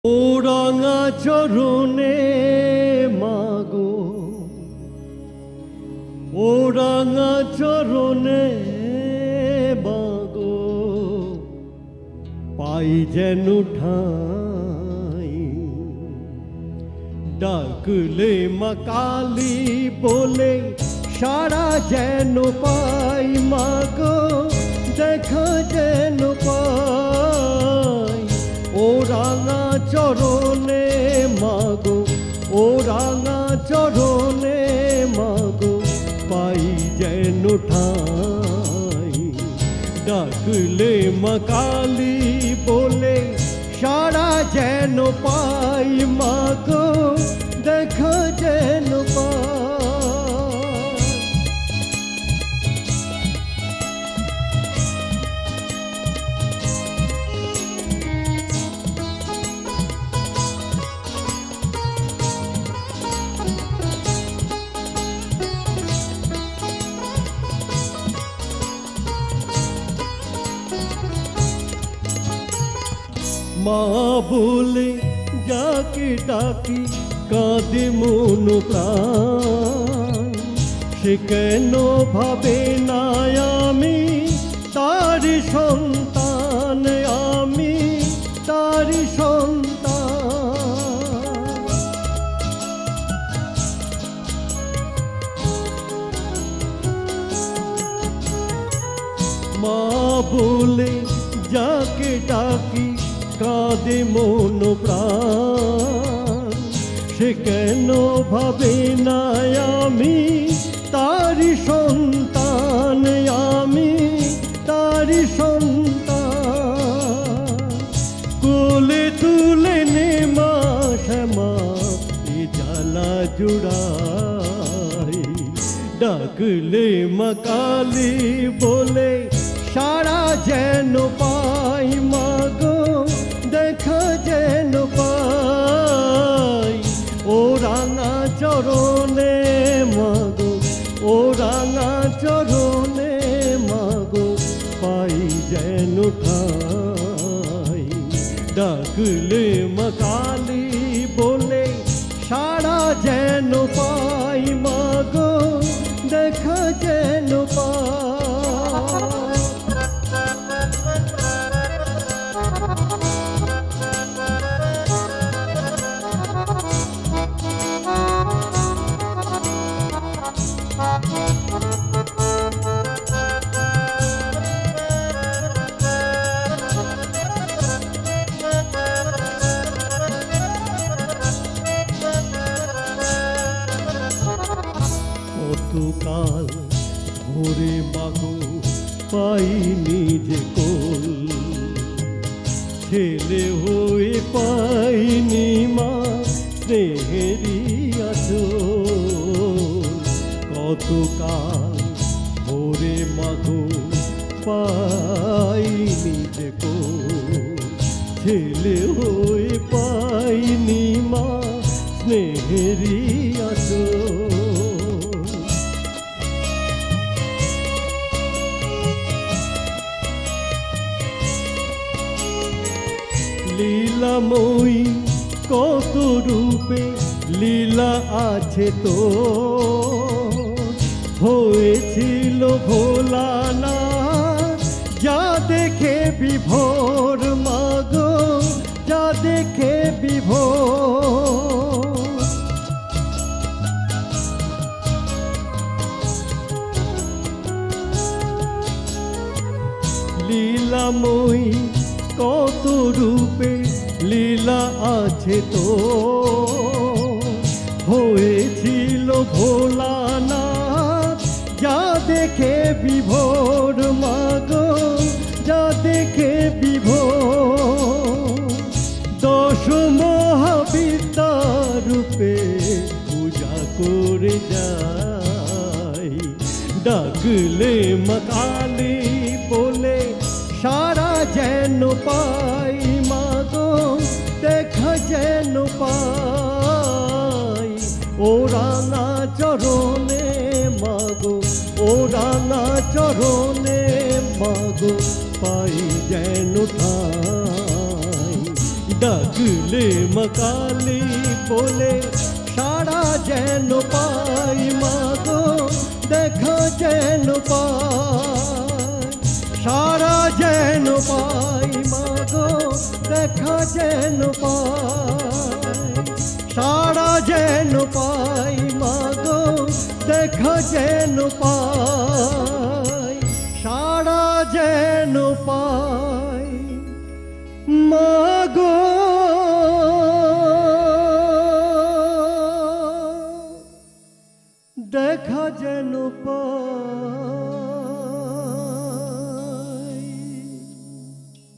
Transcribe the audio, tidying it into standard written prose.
ও রাঙা চরণে মাগো, ও রাঙা চরণে মাগো, পাই যেন ঠাই। ডাকলে মা কালী বলে সারা যেন পাই, মাগো দেখা যেন পাই। ও রাঙা চরণে মাগো, ও রাঙা চরণে মাগো, পাই যেন ঠাই। ডাকলে মা কালী বলে সারা যেন পাই, মাগো দেখা যেন পাই। মা বলে যাকে ডাকি কাঁদে মন প্রাণ, সে কেন ভাবে না আমি তারি সন্তান, আমি তারি সন্তান। মা বলে যাকে ডাকি কাঁদে মন প্রাণ, সে কেন ভাবে না আমি তারি সন্তান, আমি তারি সন্তান। কোলে তুলে নে মা শ্যামা এ জ্বালা জুড়াই। ডাকলে মা কালী বলে সারা যেন পাই, মাগো দেখা যেন পাই। ও রাঙা চরণে মাগো, ও রাঙা চরণে মাগো, পাই যেন ঠাই। ডাকলে মা কালী বলে সারা যেন পাই, মাগো দেখা যেন পাই। কতকাল ধরে মাগো পাইনি যে কোল, ছেলে হয়ে পাইনি মা স্নেহেরি আঁচল। কতকাল ধরে মাগো পাইনি যে কোল, ছেলে হয়ে পাইনি মা স্নেহেরি আঁচল। লীলাময়ী কত রূপে লীলা আছে তো, হয়েছিল ভোলানা যা দেখে বিভোর, মাগো যা দেখে বিভোর। লীলাময়ী কত রূপে লীলা আছে তো, হয়েছিল ভোলানাথ যা দেখে বিভোর, মাগো যা দেখে বিভোর। দশ মহাবিদ্যা রূপে পূজা করে যাই। ডাকলে মা কালী বলে সারা যেন পাই, মাগো দেখা যেন পাই। ও রাঙা চরণে মাগো, ও রাঙা চরণে মাগো, পাই যেন ঠাই। ডাকলে মা কালী বলে সাড়া যেন পাই মাগো, দেখা যেন পাই, সাড়া যেন পাই মাগো, দেখা যেন পাই, সাড়া যেন পাই মাগো, দেখা যেন পাই, সাড়া যেন পাই মাগো।